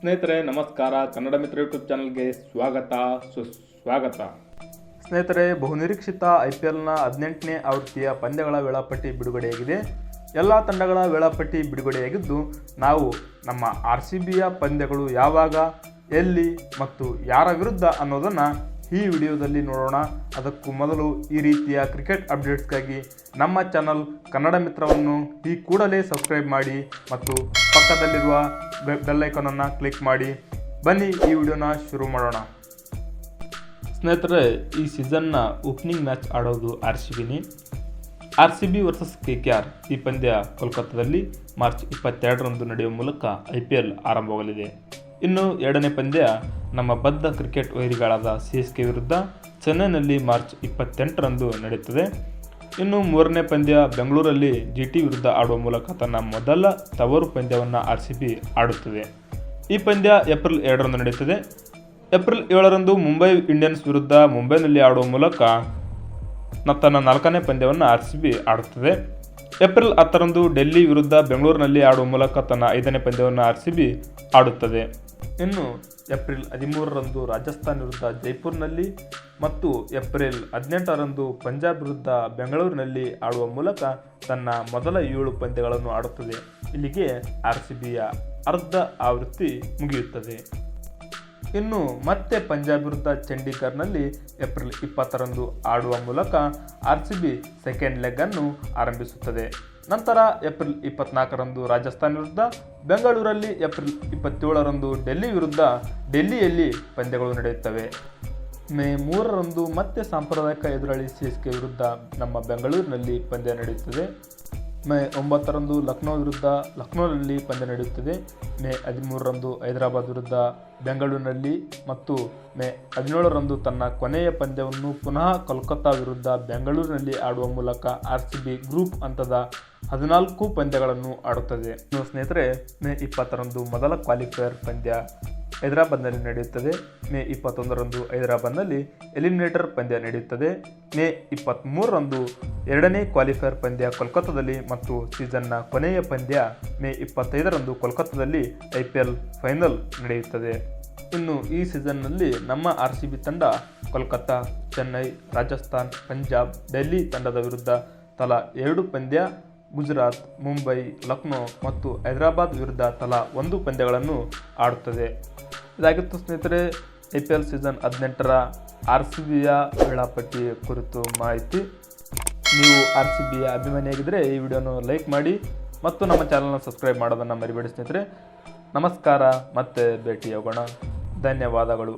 ಸ್ನೇಹಿತರೆ ನಮಸ್ಕಾರ, ಕನ್ನಡ ಮಿತ್ರ ಯೂಟ್ಯೂಬ್ ಚಾನಲ್ಗೆ ಸ್ವಾಗತ ಸುಸ್ವಾಗತ. ಸ್ನೇಹಿತರೆ, ಬಹುನಿರೀಕ್ಷಿತ IPLನ 18ನೇ ಆವೃತ್ತಿಯ ಪಂದ್ಯಗಳ ವೇಳಾಪಟ್ಟಿ ಬಿಡುಗಡೆಯಾಗಿದೆ. ಎಲ್ಲ ತಂಡಗಳ ವೇಳಾಪಟ್ಟಿ ಬಿಡುಗಡೆಯಾಗಿದ್ದು, ನಾವು ನಮ್ಮ RCBಯ ಪಂದ್ಯಗಳು ಯಾವಾಗ, ಎಲ್ಲಿ ಮತ್ತು ಯಾರ ವಿರುದ್ಧ ಅನ್ನೋದನ್ನು ಈ ವಿಡಿಯೋದಲ್ಲಿ ನೋಡೋಣ. ಅದಕ್ಕೂ ಮೊದಲು ಈ ರೀತಿಯ ಕ್ರಿಕೆಟ್ ಅಪ್ಡೇಟ್ಸ್ಗಾಗಿ ನಮ್ಮ ಚಾನಲ್ ಕನ್ನಡ ಮಿತ್ರವನ್ನು ಈ ಕೂಡಲೇ ಸಬ್ಸ್ಕ್ರೈಬ್ ಮಾಡಿ ಮತ್ತು ಪಕ್ಕದಲ್ಲಿರುವ ಬೆಲ್ ಐಕಾನನ್ನು ಕ್ಲಿಕ್ ಮಾಡಿ. ಬನ್ನಿ ಈ ವಿಡಿಯೋನ ಶುರು ಮಾಡೋಣ. ಸ್ನೇಹಿತರೆ, ಈ ಸೀಸನ್ನ ಓಪನಿಂಗ್ ಮ್ಯಾಚ್ ಆಡೋದು RCB ವರ್ಸಸ್ KKR. ಈ ಪಂದ್ಯ ಕೋಲ್ಕತ್ತಾದಲ್ಲಿ ಮಾರ್ಚ್ 22ರಂದು ನಡೆಯುವ ಮೂಲಕ IPL ಆರಂಭವಾಗಲಿದೆ. ಇನ್ನು ಎರಡನೇ ಪಂದ್ಯ ನಮ್ಮ ಬದ್ಧ ಕ್ರಿಕೆಟ್ ವೈರಿಗಳಾದ CSK ವಿರುದ್ಧ ಚೆನ್ನೈನಲ್ಲಿ ಮಾರ್ಚ್ 28ರಂದು ನಡೆಯುತ್ತದೆ. ಇನ್ನು ಮೂರನೇ ಪಂದ್ಯ ಬೆಂಗಳೂರಲ್ಲಿ GT ವಿರುದ್ಧ ಆಡುವ ಮೂಲಕ ತನ್ನ ಮೊದಲ ತವರು ಪಂದ್ಯವನ್ನು RCB ಆಡುತ್ತದೆ. ಈ ಪಂದ್ಯ ಏಪ್ರಿಲ್ 2ರಂದು ನಡೆಯುತ್ತದೆ. ಏಪ್ರಿಲ್ 7ರಂದು ಮುಂಬೈ ಇಂಡಿಯನ್ಸ್ ವಿರುದ್ಧ ಮುಂಬೈನಲ್ಲಿ ಆಡುವ ಮೂಲಕ ತನ್ನ 4ನೇ ಪಂದ್ಯವನ್ನು RCB ಆಡುತ್ತದೆ. ಏಪ್ರಿಲ್ 10ರಂದು ಡೆಲ್ಲಿ ವಿರುದ್ಧ ಬೆಂಗಳೂರಿನಲ್ಲಿ ಆಡುವ ಮೂಲಕ ತನ್ನ 5ನೇ ಪಂದ್ಯವನ್ನು RCB ಆಡುತ್ತದೆ. ಇನ್ನು ಏಪ್ರಿಲ್ 13ರಂದು ರಾಜಸ್ಥಾನ್ ವಿರುದ್ಧ ಜೈಪುರ್ನಲ್ಲಿ ಮತ್ತು ಏಪ್ರಿಲ್ 18ರಂದು ಪಂಜಾಬ್ ವಿರುದ್ಧ ಬೆಂಗಳೂರಿನಲ್ಲಿ ಆಡುವ ಮೂಲಕ ತನ್ನ ಮೊದಲ 7 ಪಂದ್ಯಗಳನ್ನು ಆಡುತ್ತದೆ. ಇಲ್ಲಿಗೆ RCBಯ ಅರ್ಧ ಆವೃತ್ತಿ ಮುಗಿಯುತ್ತದೆ. ಇನ್ನು ಮತ್ತೆ ಪಂಜಾಬ್ ವಿರುದ್ಧ ಚಂಡೀಗಢ್ನಲ್ಲಿ ಏಪ್ರಿಲ್ 20ರಂದು ಆಡುವ ಮೂಲಕ RCB ಸೆಕೆಂಡ್ ಲೆಗ್ ಅನ್ನು ಆರಂಭಿಸುತ್ತದೆ. ನಂತರ ಏಪ್ರಿಲ್ 24ರಂದು ರಾಜಸ್ಥಾನ್ ವಿರುದ್ಧ ಬೆಂಗಳೂರಲ್ಲಿ, ಏಪ್ರಿಲ್ 27ರಂದು ಡೆಲ್ಲಿ ವಿರುದ್ಧ ಡೆಲ್ಲಿಯಲ್ಲಿ ಪಂದ್ಯಗಳು ನಡೆಯುತ್ತವೆ. ಮೇ 3ರಂದು ಮತ್ತೆ ಸಾಂಪ್ರದಾಯಿಕ ಎದುರಾಳಿ CSK ವಿರುದ್ಧ ನಮ್ಮ ಬೆಂಗಳೂರಿನಲ್ಲಿ ಪಂದ್ಯ ನಡೆಯುತ್ತದೆ. ಮೇ 9ರಂದು ಲಕ್ನೋ ವಿರುದ್ಧ ಲಕ್ನೋನಲ್ಲಿ ಪಂದ್ಯ ನಡೆಯುತ್ತದೆ. ಮೇ 13ರಂದು ಹೈದರಾಬಾದ್ ವಿರುದ್ಧ ಬೆಂಗಳೂರಿನಲ್ಲಿ ಮತ್ತು ಮೇ 17ರಂದು ತನ್ನ ಕೊನೆಯ ಪಂದ್ಯವನ್ನು ಪುನಃ ಕೋಲ್ಕತ್ತಾ ವಿರುದ್ಧ ಬೆಂಗಳೂರಿನಲ್ಲಿ ಆಡುವ ಮೂಲಕ RCB ಗ್ರೂಪ್ ಹಂತದ 14 ಪಂದ್ಯಗಳನ್ನು ಆಡುತ್ತದೆ. ಇನ್ನು ಸ್ನೇಹಿತರೆ, ಮೇ 20ರಂದು ಮೊದಲ ಕ್ವಾಲಿಫೈಯರ್ ಪಂದ್ಯ ಹೈದರಾಬಾದ್ನಲ್ಲಿ ನಡೆಯುತ್ತದೆ. ಮೇ 21ರಂದು ಹೈದರಾಬಾದ್ನಲ್ಲಿ ಎಲಿಮಿನೇಟರ್ ಪಂದ್ಯ ನಡೆಯುತ್ತದೆ. ಮೇ 23ರಂದು ಎರಡನೇ ಕ್ವಾಲಿಫೈಯರ್ ಪಂದ್ಯ ಕೋಲ್ಕತ್ತಾದಲ್ಲಿ ಮತ್ತು ಸೀಸನ್ನ ಕೊನೆಯ ಪಂದ್ಯ ಮೇ 25ರಂದು ಕೋಲ್ಕತ್ತಾದಲ್ಲಿ IPL ಫೈನಲ್ ನಡೆಯುತ್ತದೆ. ಇನ್ನು ಈ ಸೀಸನ್ನಲ್ಲಿ ನಮ್ಮ RCB ತಂಡ ಕೋಲ್ಕತ್ತಾ, ಚೆನ್ನೈ, ರಾಜಸ್ಥಾನ್, ಪಂಜಾಬ್, ಡೆಲ್ಲಿ ತಂಡದ ವಿರುದ್ಧ ತಲಾ 2 ಪಂದ್ಯ, ಗುಜರಾತ್, ಮುಂಬೈ, ಲಕ್ನೋ ಮತ್ತು ಹೈದರಾಬಾದ್ ವಿರುದ್ಧ ತಲಾ 1 ಪಂದ್ಯಗಳನ್ನು ಆಡುತ್ತದೆ. ಇದಾಗಿತ್ತು ಸ್ನೇಹಿತರೆ IPL ಸೀಸನ್ 18ರ RCBಯ ವೇಳಾಪಟ್ಟಿ ಕುರಿತು ಮಾಹಿತಿ. ನೀವು RCBಯ ಅಭಿಮಾನಿಯಾಗಿದ್ದರೆ ಈ ವಿಡಿಯೋನ ಲೈಕ್ ಮಾಡಿ ಮತ್ತು ನಮ್ಮ ಚಾನಲ್ನ ಸಬ್ಸ್ಕ್ರೈಬ್ ಮಾಡೋದನ್ನು ಮರಿಬೇಡಿ ಸ್ನೇಹಿತರೆ. ನಮಸ್ಕಾರ, ಮತ್ತೆ ಭೇಟಿಯಾಗೋಣ. ಧನ್ಯವಾದಗಳು.